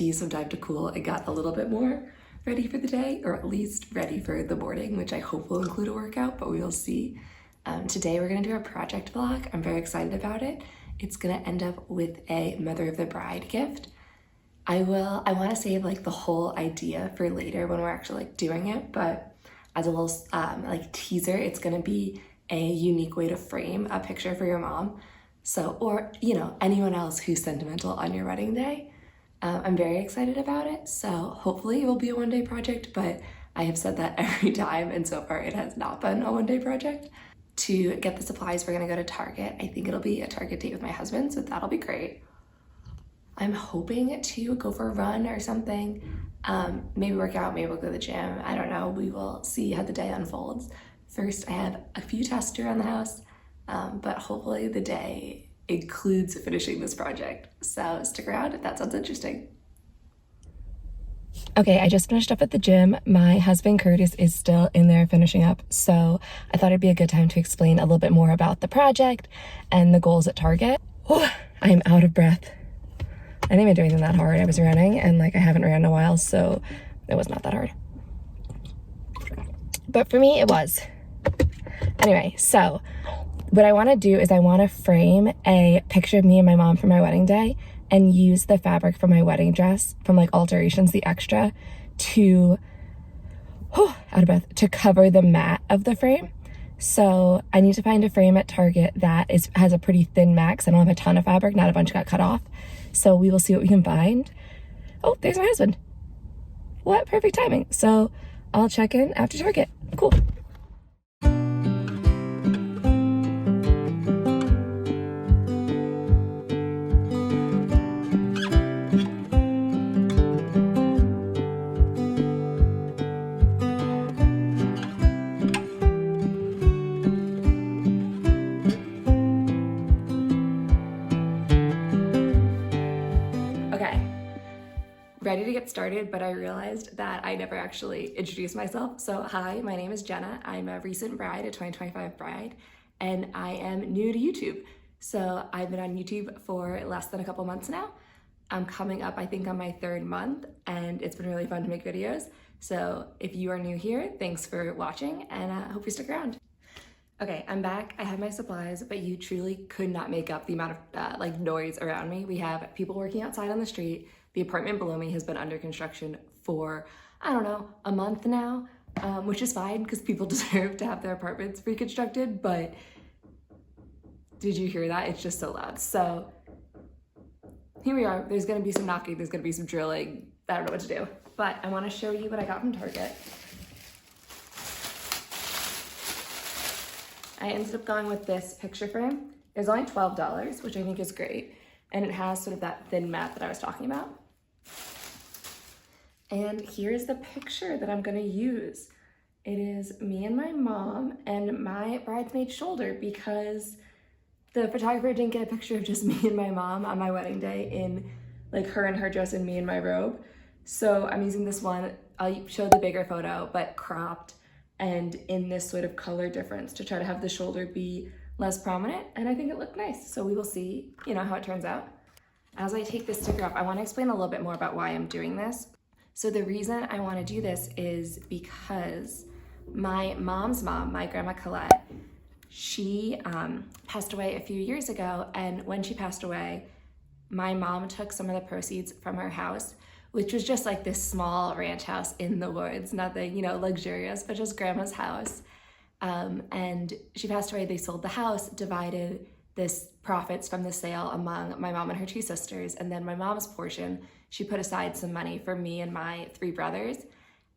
teased some time to cool and got a little bit more ready for the day, or at least ready for the morning, which I hope will include a workout, but we will see. Today we're gonna do a project vlog. I'm very excited about it. It's gonna end up with a Mother of the Bride gift. I wanna save like the whole idea for later when we're actually like doing it, but as a little like teaser, it's gonna be a unique way to frame a picture for your mom. So, or, you know, anyone else who's sentimental on your wedding day. I'm very excited about it. So hopefully it will be a one-day project, but I have said that every time, and so far it has not been a one-day project. To get the supplies, we're gonna go to Target. I think it'll be a Target date with my husband, so that'll be great. I'm hoping to go for a run or something. Maybe work out, maybe we'll go to the gym. I don't know, we will see how the day unfolds. First, I have a few tasks around the house, but hopefully the day includes finishing this project. So stick around if that sounds interesting. Okay, I just finished up at the gym. My husband Curtis is still in there finishing up, so I thought it'd be a good time to explain a little bit more about the project and the goals at Target. Oh, I'm out of breath. I didn't even do anything that hard. I was running, and like I haven't ran in a while, so it was not that hard. But for me, it was. Anyway, so what I want to do is I want to frame a picture of me and my mom for my wedding day and use the fabric from my wedding dress from like Alterations, the extra, to, out of breath, to cover the mat of the frame. So I need to find a frame at Target that has a pretty thin mat because I don't have a ton of fabric, not a bunch got cut off. So we will see what we can find. Oh, there's my husband. What perfect timing. So I'll check in after Target. Cool. Ready to get started, but I realized that I never actually introduced myself. So hi, my name is Jenna. I'm a recent bride, a 2025 bride, and I am new to YouTube. So I've been on YouTube for less than a couple months now. I'm coming up, I think, on my 3rd month, and it's been really fun to make videos. So if you are new here, thanks for watching, and I hope you stick around. Okay, I'm back. I have my supplies, but you truly could not make up the amount of like noise around me. We have people working outside on the street. The apartment below me has been under construction for, I don't know, a month now, which is fine because people deserve to have their apartments reconstructed, but did you hear that? It's just so loud. So here we are. There's gonna be some knocking, there's gonna be some drilling. I don't know what to do, but I wanna show you what I got from Target. I ended up going with this picture frame. It was only $12, which I think is great. And it has sort of that thin mat that I was talking about. And here's the picture that I'm gonna use. It is me and my mom and my bridesmaid shoulder because the photographer didn't get a picture of just me and my mom on my wedding day in like her in her dress and me in my robe. So I'm using this one. I'll show the bigger photo, but cropped and in this sort of color difference to try to have the shoulder be less prominent, and I think it looked nice. So we will see, you know, how it turns out. As I take this sticker off, I want to explain a little bit more about why I'm doing this. So the reason I want to do this is because my mom's mom, my grandma Colette, she passed away a few years ago, and when she passed away, my mom took some of the proceeds from her house, which was just like this small ranch house in the woods, nothing, you know, luxurious, but just grandma's house. And she passed away. They sold the house, divided this profits from the sale among my mom and her 2 sisters. And then my mom's portion, she put aside some money for me and my 3 brothers.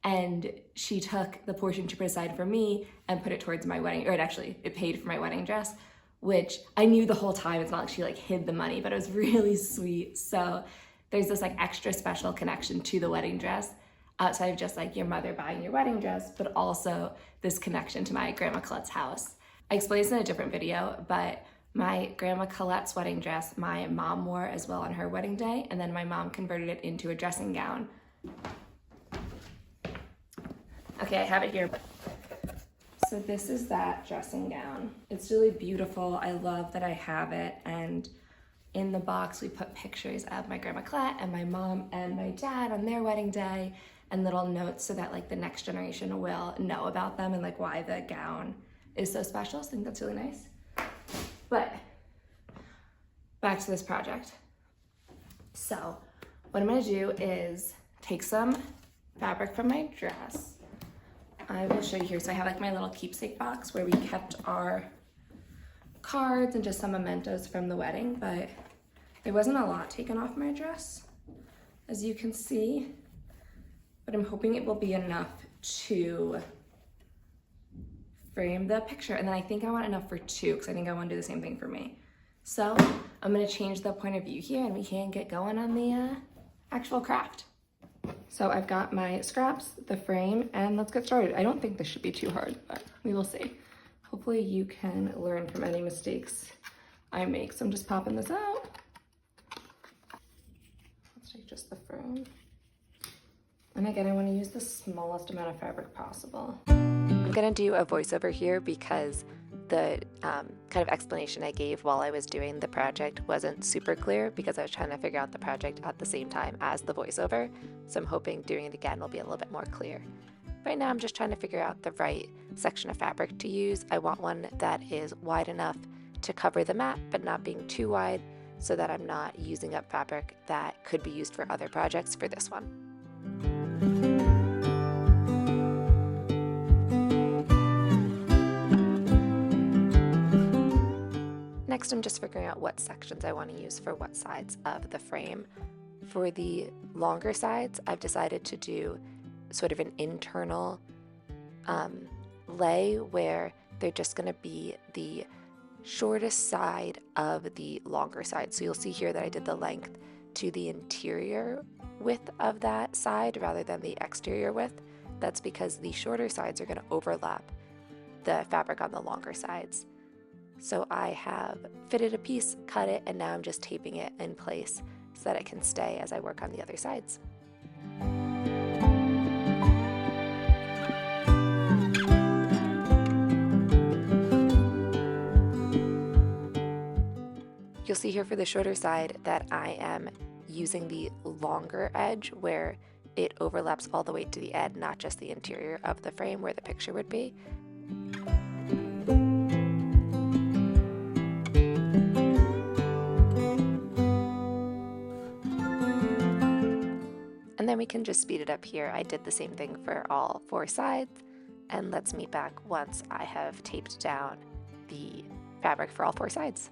And she took the portion she put aside for me and put it towards my wedding, or it paid for my wedding dress, which I knew the whole time. It's not like she like hid the money, but it was really sweet. So there's this like extra special connection to the wedding dress, outside of just like your mother buying your wedding dress, but also this connection to my grandma Colette's house. I explained this in a different video, but my grandma Colette's wedding dress, my mom wore as well on her wedding day, and then my mom converted it into a dressing gown. Okay, I have it here. So this is that dressing gown. It's really beautiful. I love that I have it, and in the box we put pictures of my grandma Colette and my mom and my dad on their wedding day, and little notes so that like the next generation will know about them and like why the gown is so special. So I think that's really nice. But back to this project. So what I'm gonna do is take some fabric from my dress. I will show you here. So I have like my little keepsake box where we kept our cards and just some mementos from the wedding, but there wasn't a lot taken off my dress, as you can see, but I'm hoping it will be enough to frame the picture. And then I think I want enough for two, because I think I want to do the same thing for me. So I'm gonna change the point of view here and we can get going on the actual craft. So I've got my scraps, the frame, and let's get started. I don't think this should be too hard, but we will see. Hopefully you can learn from any mistakes I make. So I'm just popping this out. Let's take just the frame. And again, I want to use the smallest amount of fabric possible. I'm gonna do a voiceover here because the kind of explanation I gave while I was doing the project wasn't super clear because I was trying to figure out the project at the same time as the voiceover. So I'm hoping doing it again will be a little bit more clear. Right now I'm just trying to figure out the right section of fabric to use. I want one that is wide enough to cover the mat, but not being too wide so that I'm not using up fabric that could be used for other projects for this one. Next, I'm just figuring out what sections I want to use for what sides of the frame. For the longer sides, I've decided to do sort of an internal lay where they're just going to be the shortest side of the longer side. So you'll see here that I did the length to the interior width of that side rather than the exterior width. That's because the shorter sides are going to overlap the fabric on the longer sides. So I have fitted a piece, cut it, and now I'm just taping it in place so that it can stay as I work on the other sides. You'll see here for the shorter side that I am using the longer edge where it overlaps all the way to the end, not just the interior of the frame where the picture would be. And then we can just speed it up here. I did the same thing for all four sides, and let's meet back once I have taped down the fabric for all four sides.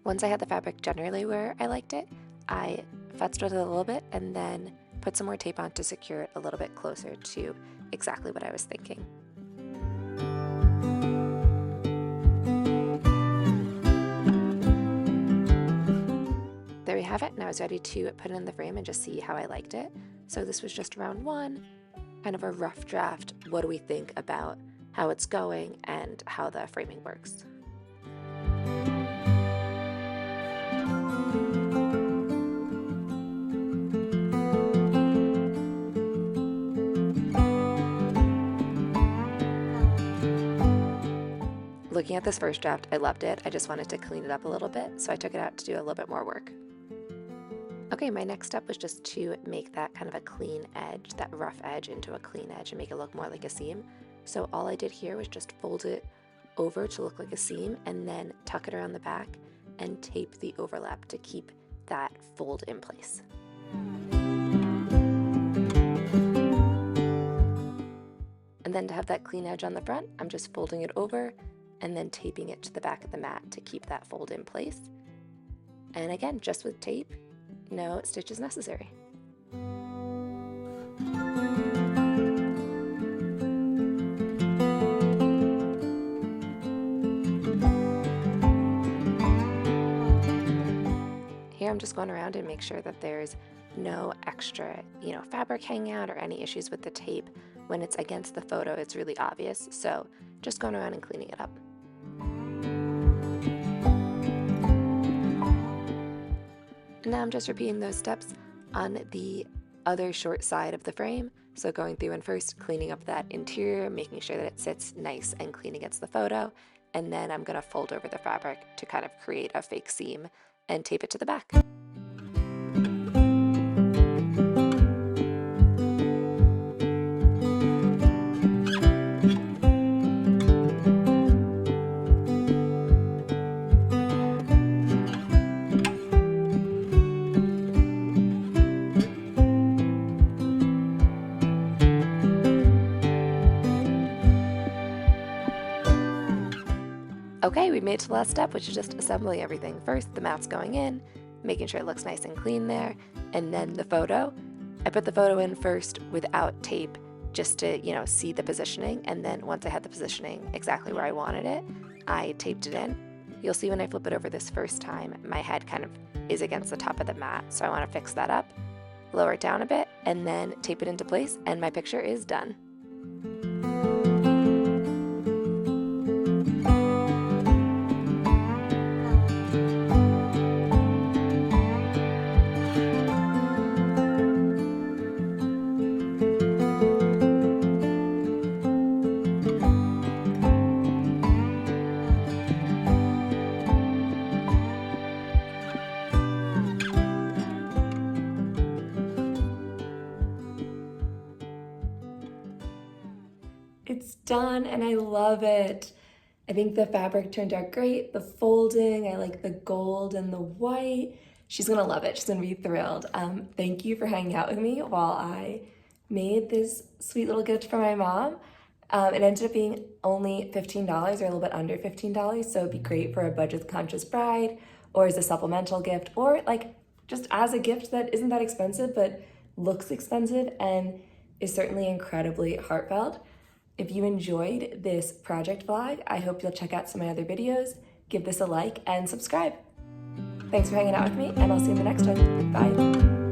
Once I had the fabric generally where I liked it, I futzed with it a little bit and then put some more tape on to secure it a little bit closer to exactly what I was thinking. There we have it. Now I was ready to put it in the frame and just see how I liked it. So this was just round one, kind of a rough draft. What do we think about how it's going and how the framing works? Looking at this first draft, I loved it. I just wanted to clean it up a little bit, so I took it out to do a little bit more work. Okay, my next step was just to make that kind of a clean edge, that rough edge, into a clean edge and make it look more like a seam. So all I did here was just fold it over to look like a seam and then tuck it around the back and tape the overlap to keep that fold in place. And then to have that clean edge on the front, I'm just folding it over and then taping it to the back of the mat to keep that fold in place. And again, just with tape, no stitches necessary. here I'm just going around and make sure that there's no extra, fabric hanging out or any issues with the tape. When it's against the photo, it's really obvious. So just going around and cleaning it up. And now I'm just repeating those steps on the other short side of the frame. So going through and first cleaning up that interior, making sure that it sits nice and clean against the photo. And then I'm gonna fold over the fabric to kind of create a fake seam and tape it to the back. Okay, we made it to the last step, which is just assembling everything. First, the mat's going in, making sure it looks nice and clean there, and then the photo. I put the photo in first without tape just to, see the positioning, and then once I had the positioning exactly where I wanted it, I taped it in. You'll see when I flip it over this first time, my head kind of is against the top of the mat, so I want to fix that up, lower it down a bit, and then tape it into place, and my picture is done. It's done and I love it. I think the fabric turned out great. The folding, I like the gold and the white. She's gonna love it. She's gonna be thrilled. Thank you for hanging out with me while I made this sweet little gift for my mom. It ended up being only $15 or a little bit under $15, so it'd be great for a budget-conscious bride or as a supplemental gift or like just as a gift that isn't that expensive but looks expensive and is certainly incredibly heartfelt. If you enjoyed this project vlog, I hope you'll check out some of my other videos, give this a like, and subscribe. Thanks for hanging out with me, and I'll see you in the next one. Bye.